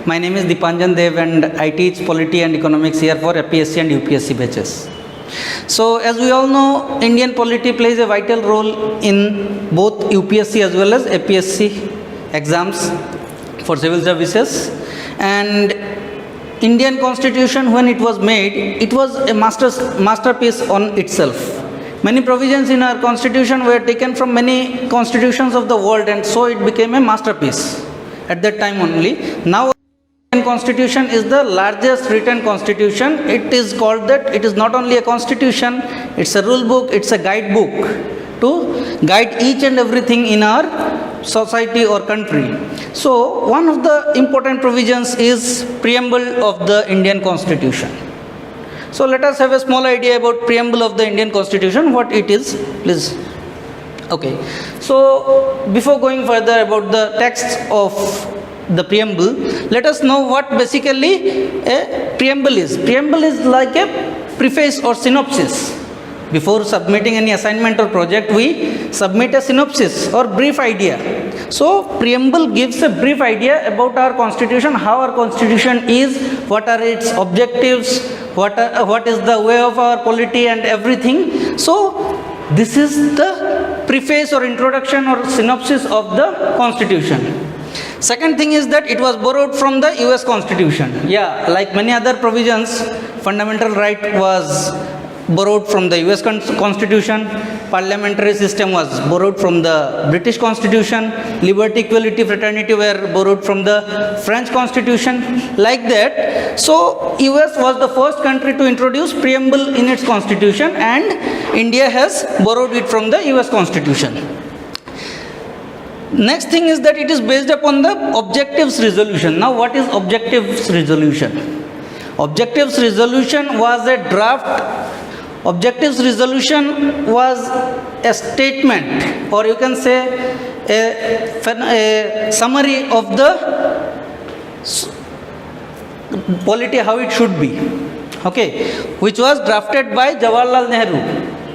My name is Dipanjan Dev and I teach Polity and Economics here for APSC and UPSC batches. So as we all know, Indian polity plays a vital role in both UPSC as well as APSC exams for civil services. And Indian Constitution, when it was made, it was a masterpiece on itself. Many provisions in our Constitution were taken from many constitutions of the world, and so it became a masterpiece at that time only. Now Indian Constitution is the largest written constitution. It is called that it is not only a constitution, it's a rule book, it's a guidebook to guide each and everything in our society or country. So one of the important provisions is preamble of the Indian Constitution. So let us have a small idea about preamble of the Indian Constitution, what it is, please. Okay, so before going further about the text of the preamble, let us know what basically a preamble is. Preamble is like a preface or synopsis. Before submitting any assignment or project, we submit a synopsis or brief idea. So preamble gives a brief idea about our constitution, how our constitution is, what are its objectives, what is the way of our polity and everything. So this is the preface or introduction or synopsis of the constitution. Second thing is that it was borrowed from the US Constitution. Yeah, like many other provisions, fundamental right was borrowed from the US Constitution, parliamentary system was borrowed from the British Constitution, liberty, equality, fraternity were borrowed from the French Constitution, like that. So US was the first country to introduce preamble in its constitution, and India has borrowed it from the US Constitution. Next thing is that it is based upon the objectives resolution. Now what is objectives resolution? Objectives resolution was a draft. Objectives resolution was a statement, or you can say a summary of the polity, how it should be, okay, which was drafted by Jawaharlal Nehru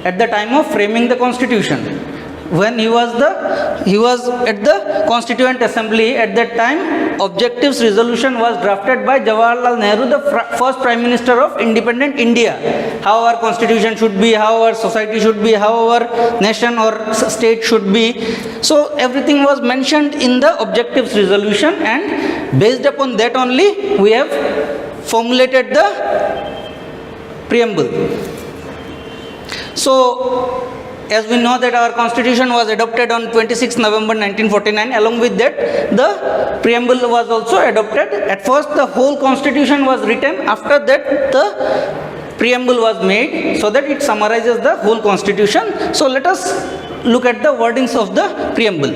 at the time of framing the constitution. When he was at the Constituent Assembly at that time, objectives resolution was drafted by Jawaharlal Nehru, the first Prime Minister of independent India. How our constitution should be, how our society should be, how our nation or state should be. So everything was mentioned in the objectives resolution, and based upon that only we have formulated the preamble. So as we know that our constitution was adopted on 26 November 1949, along with that the preamble was also adopted. At first the whole constitution was written, after that the preamble was made so that it summarizes the whole constitution. So let us look at the wordings of the preamble.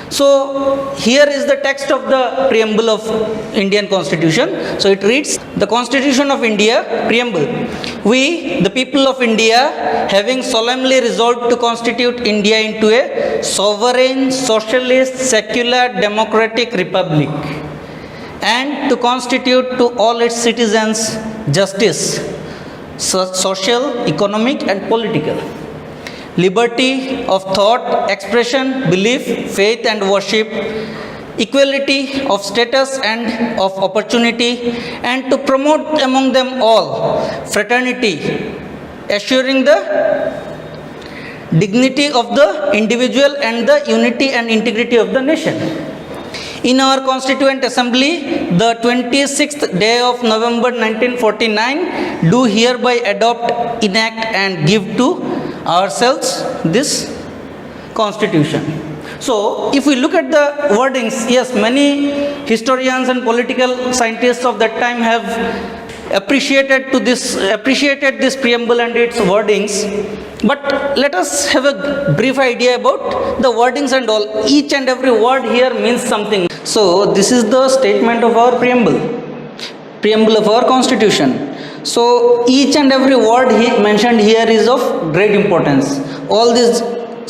So here is the text of the preamble of Indian Constitution. So it reads, the Constitution of India, preamble. We, the people of India, having solemnly resolved to constitute India into a sovereign, socialist, secular, democratic republic, and to constitute to all its citizens justice, social, economic and political, liberty of thought, expression, belief, faith and worship, equality of status and of opportunity, and to promote among them all fraternity, assuring the dignity of the individual and the unity and integrity of the nation. In our Constituent Assembly, the 26th day of November 1949, do hereby adopt, enact and give to ourselves this constitution. So if we look at the wordings, yes, many historians and political scientists of that time have appreciated this preamble and its wordings, but let us have a brief idea about the wordings and all. Each and every word here means something. So this is the statement of our preamble of our constitution. So each and every word mentioned here is of great importance. All these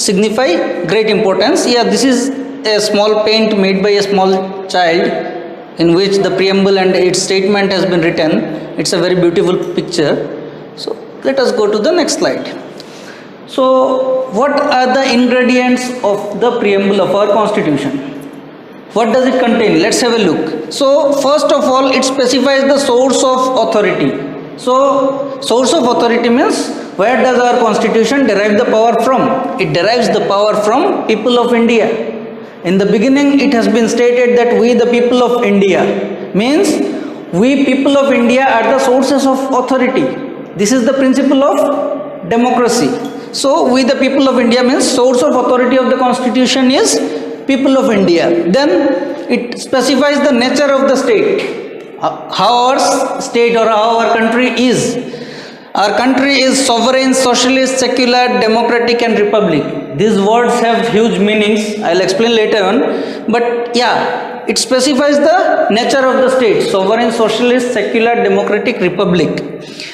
signify great importance. Yeah, this is a small paint made by a small child in which the preamble and its statement has been written. It's a very beautiful picture. So let us go to the next slide. So what are the ingredients of the preamble of our constitution? What does it contain? Let's have a look. So first of all, it specifies the source of authority. So source of authority means where does our constitution derive the power from? It derives the power from people of India. In the beginning, it has been stated that we the people of India means we people of India are the sources of authority. This is the principle of democracy. So we the people of India means source of authority of the constitution is people of India. Then it specifies the nature of the state, how our state or how our country is. Our country is sovereign, socialist, secular, democratic and republic. These words have huge meanings. I'll explain later on. But yeah, it specifies the nature of the state, sovereign, socialist, secular, democratic, republic.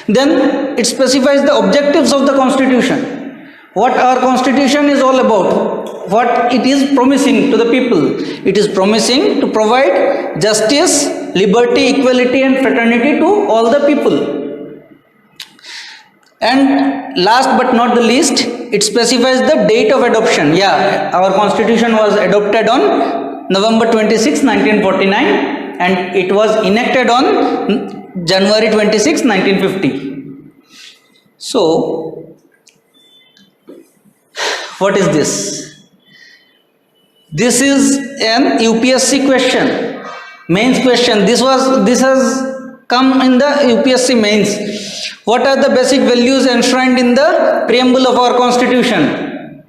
Then it specifies the objectives of the constitution. What our constitution is all about, what it is promising to the people. It is promising to provide justice, liberty, equality and fraternity to all the people. And last but not the least, it specifies the date of adoption. Yeah, our constitution was adopted on November 26, 1949 and it was enacted on January 26, 1950. So, what is this? This is an UPSC question, mains question. This has come in the UPSC mains. What are the basic values enshrined in the preamble of our constitution?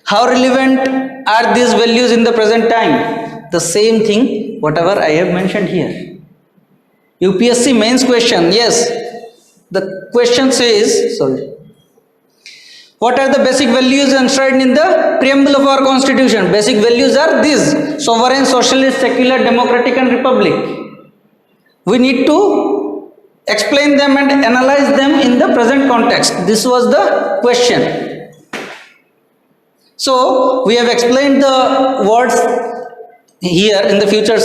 How relevant are these values in the present time? The same thing, whatever I have mentioned here. UPSC mains question, yes. The question says, what are the basic values enshrined in the preamble of our constitution? Basic values are these: sovereign, socialist, secular, democratic and republic. We need to explain them and analyze them in the present context. This was the question. So we have explained the words here. In the future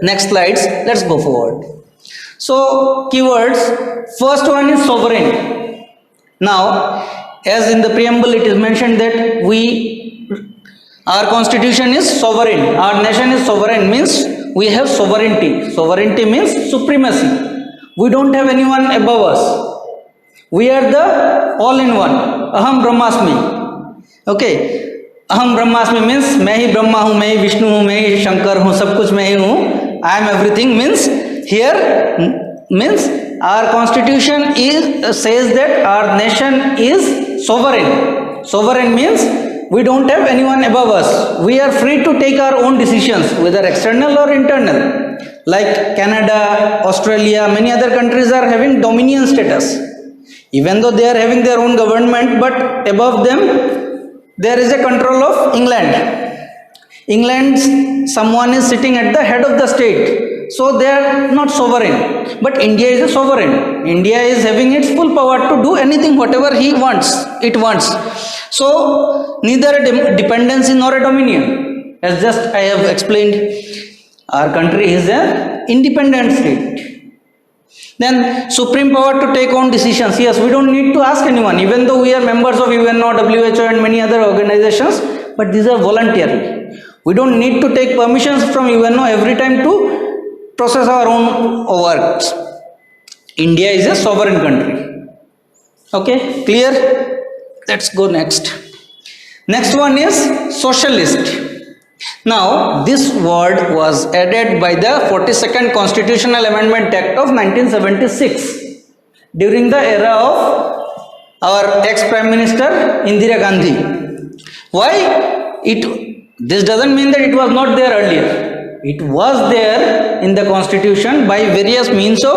next slides, let's go forward. So keywords, first one is sovereign. Now, as in the preamble it is mentioned that our constitution is sovereign, our nation is sovereign, means we have sovereignty. Sovereignty means supremacy. We don't have anyone above us. We are the all-in-one. Aham Brahmasmi. Okay. Aham Brahmasmi means मैं ही ब्रह्मा हूँ, मैं ही विष्णु हूँ, मैं ही शंकर हूँ, सब कुछ मैं ही हूँ. I am everything means here means our constitution says that our nation is sovereign. Sovereign means we don't have anyone above us. We are free to take our own decisions, whether external or internal. Like Canada, Australia, many other countries are having dominion status. Even though they are having their own government, but above them there is a control of England. England, someone is sitting at the head of the state. So they are not sovereign. But India is a sovereign. India is having its full power to do anything, whatever it wants. So neither a dependency nor a dominion. As just I have explained, our country is an independent state. Then supreme power to take own decisions. Yes, we don't need to ask anyone, even though we are members of UNO, WHO and many other organizations, but these are voluntary. We don't need to take permissions from UNO every time to process our own works. India is a sovereign country. Okay, clear? Let's go next. Next one is socialist. Now, this word was added by the 42nd Constitutional Amendment Act of 1976 during the era of our ex-Prime Minister Indira Gandhi. Why? This doesn't mean that it was not there earlier. It was there in the Constitution by various means of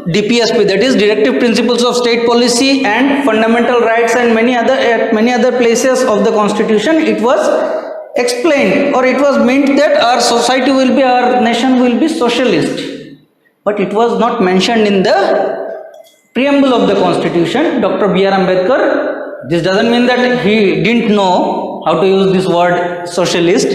DPSP, that is Directive Principles of State Policy and Fundamental Rights, and many other places of the Constitution. It was explained, or it was meant that our society will be, our nation will be socialist, but it was not mentioned in the preamble of the Constitution. Dr. B.R. Ambedkar, this doesn't mean that he didn't know how to use this word socialist.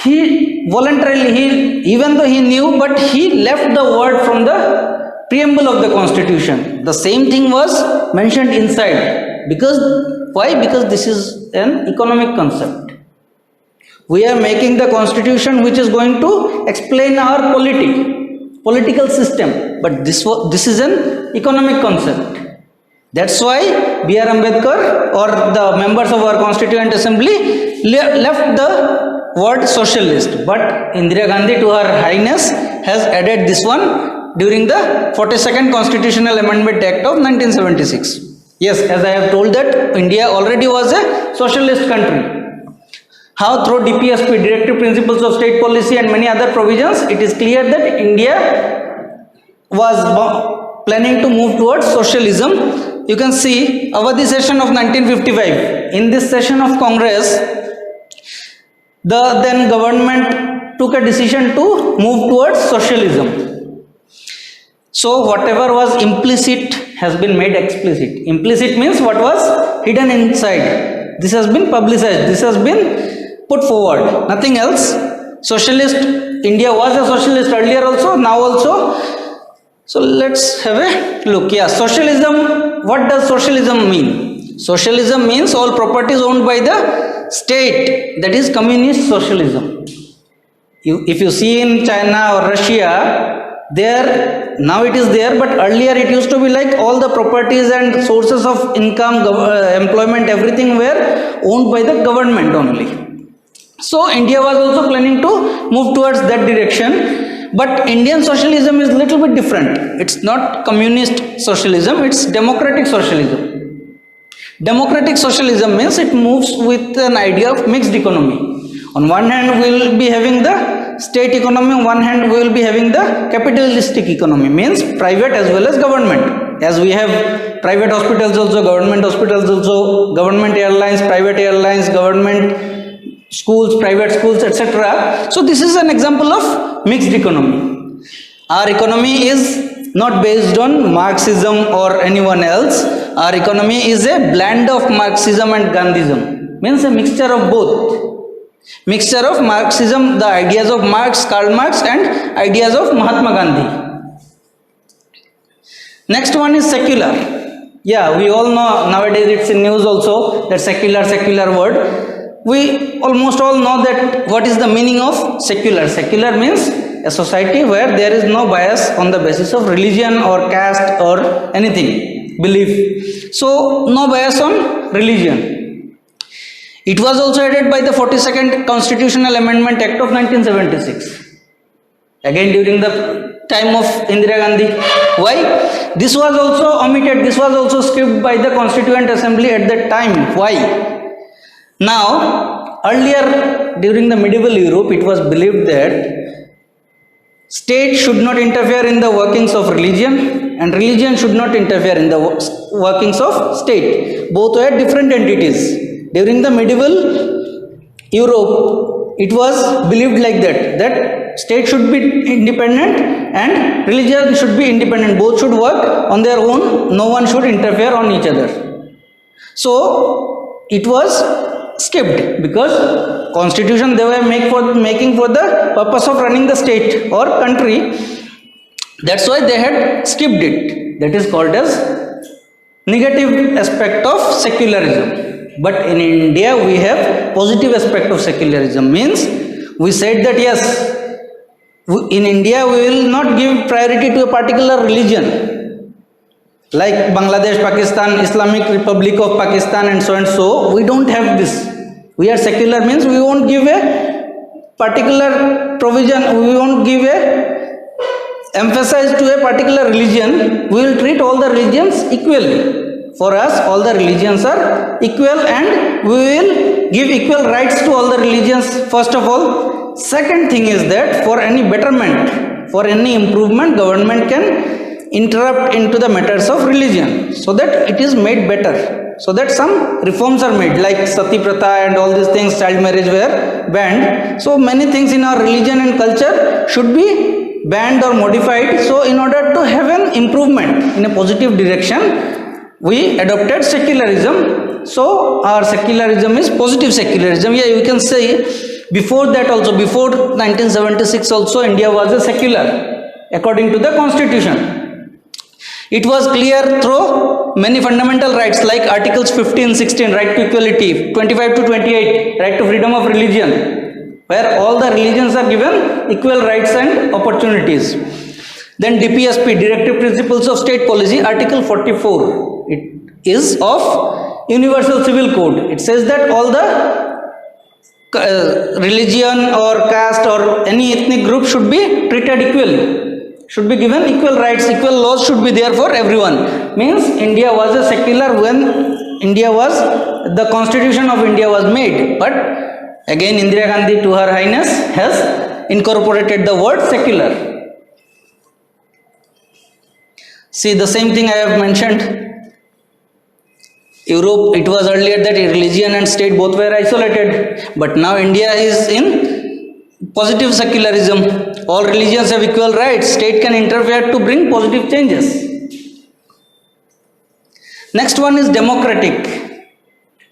He voluntarily, even though he knew, but he left the word from the preamble of the Constitution. The same thing was mentioned inside. Because why? Because this is an economic concept. We are making the constitution which is going to explain our political system, but this is an economic concept. That's why B.R. Ambedkar or the members of our Constituent Assembly left the word socialist, but Indira Gandhi, to her highness, has added this one during the 42nd Constitutional Amendment Act of 1976. Yes, as I have told that India already was a socialist country. How? Through DPSP, Directive Principles of State Policy, and many other provisions, it is clear that India was planning to move towards socialism. You can see Avadi session of 1955. In this session of Congress, the then government took a decision to move towards socialism. So whatever was implicit has been made explicit. Implicit means what was hidden inside. This has been publicized. This has been put forward, nothing else. Socialist, India was a socialist earlier also, now also. So let's have a look. Yeah, socialism, what does socialism mean? Socialism means all properties owned by the state, that is communist socialism. If you see in China or Russia, there, now it is there, but earlier it used to be like all the properties and sources of income, employment, everything were owned by the government only. So India was also planning to move towards that direction, but Indian socialism is little bit different. It's not communist socialism, it's democratic socialism. Democratic socialism means it moves with an idea of mixed economy. On one hand we will be having the state economy, on one hand we will be having the capitalistic economy, means private as well as government. As we have private hospitals also, government hospitals also, government airlines, private airlines, government schools, private schools, etc. So this is an example of mixed economy. Our economy is not based on Marxism or anyone else. Our economy is a blend of Marxism and Gandhism, means a mixture of both. Mixture of Marxism, the ideas of Marx, Karl Marx, and ideas of Mahatma Gandhi. Next one is secular. Yeah, we all know nowadays, it's in news also, that secular word. We almost all know that what is the meaning of secular. Secular means a society where there is no bias on the basis of religion or caste or anything, belief. So no bias on religion. It was also added by the 42nd Constitutional Amendment Act of 1976. Again during the time of Indira Gandhi. Why? This was also omitted, this was also skipped by the Constituent Assembly at that time. Why? Now, earlier during the medieval Europe, it was believed that state should not interfere in the workings of religion and religion should not interfere in the workings of state. Both were different entities. During the medieval Europe, it was believed like that state should be independent and religion should be independent. Both should work on their own. No one should interfere on each other. So, it was skipped because constitution they were making for the purpose of running the state or country. That's why they had skipped it. That is called as negative aspect of secularism. But in India we have positive aspect of secularism, means we said that yes, in India we will not give priority to a particular religion like Bangladesh, Pakistan, Islamic Republic of Pakistan and so. We don't have this. We are secular, means we won't give a particular provision, we won't give a emphasis to a particular religion. We will treat all the religions equally. For us all the religions are equal and we will give equal rights to all the religions, first of all. Second thing is that for any betterment, for any improvement, government can interrupt into the matters of religion so that it is made better, so that some reforms are made, like sati pratha and all these things, child marriage were banned. So many things in our religion and culture should be banned or modified. So in order to have an improvement in a positive direction, we adopted secularism. So our secularism is positive secularism. Yeah, you can say before that also, before 1976 also, India was a secular according to the constitution. It was clear through many fundamental rights like Articles 15, 16, right to equality, 25 to 28, right to freedom of religion, where all the religions are given equal rights and opportunities. Then DPSP, Directive Principles of State Policy, Article 44. It is of Universal Civil Code. It says that all the religion or caste or any ethnic group should be treated equally, should be given equal rights, equal laws should be there for everyone. Means India was a secular when the Constitution of India was made, but again Indira Gandhi, to her highness, has incorporated the word secular. See, the same thing I have mentioned. Europe, it was earlier that religion and state both were isolated, but now India is in positive secularism. All religions have equal rights. State can interfere to bring positive changes. Next one is democratic.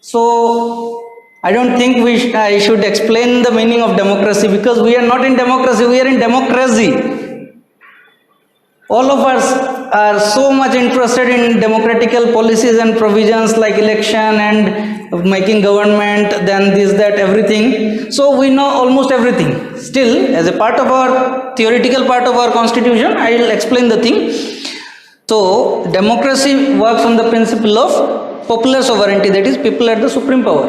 So I don't think I should explain the meaning of democracy, because we are not in democracy, we are in democracy. All of us are so much interested in democratical policies and provisions like election and making government, then this, that, everything. So we know almost everything. Still, as a part of our theoretical part of our constitution, I will explain the thing. So democracy works on the principle of popular sovereignty, that is, people are the supreme power.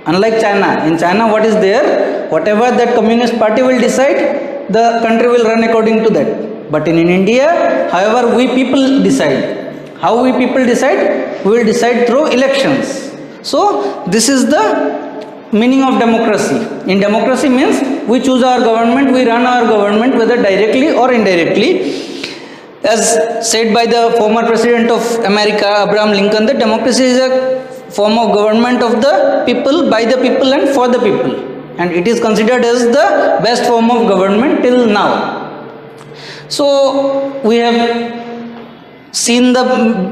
Unlike China, in China what is there, whatever that Communist Party will decide, the country will run according to that. But in India, however, we people decide. How we people decide? We will decide through elections. So this is the meaning of democracy. In democracy means we choose our government, we run our government whether directly or indirectly. As said by the former president of America, Abraham Lincoln, that democracy is a form of government of the people, by the people and for the people. And it is considered as the best form of government till now. So we have seen the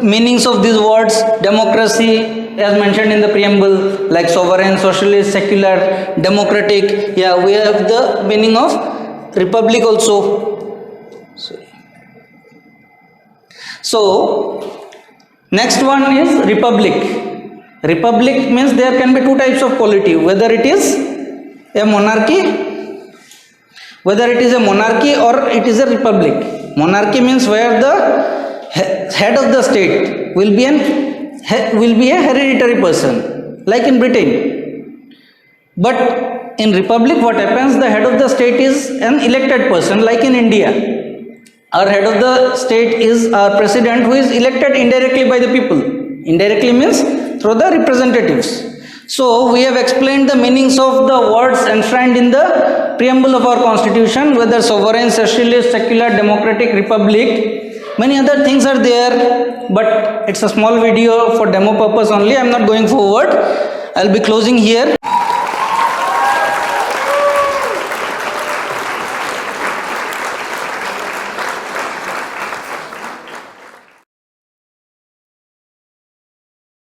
meanings of these words. Democracy, as mentioned in the preamble, like sovereign, socialist, secular, democratic. Yeah, we have the meaning of republic also. So next one is republic. Republic means there can be two types of polity, whether it is a monarchy, or it is a republic. Monarchy means where the head of the state will be a hereditary person, like in Britain. But in republic, what happens? The head of the state is an elected person, like in India. Our head of the state is our president, who is elected indirectly by the people. Indirectly means through the representatives. So we have explained the meanings of the words enshrined in the preamble of our constitution, whether sovereign, socialist, secular, democratic, republic. Many other things are there, but it's a small video for demo purpose only. I'm not going forward. I'll be closing here.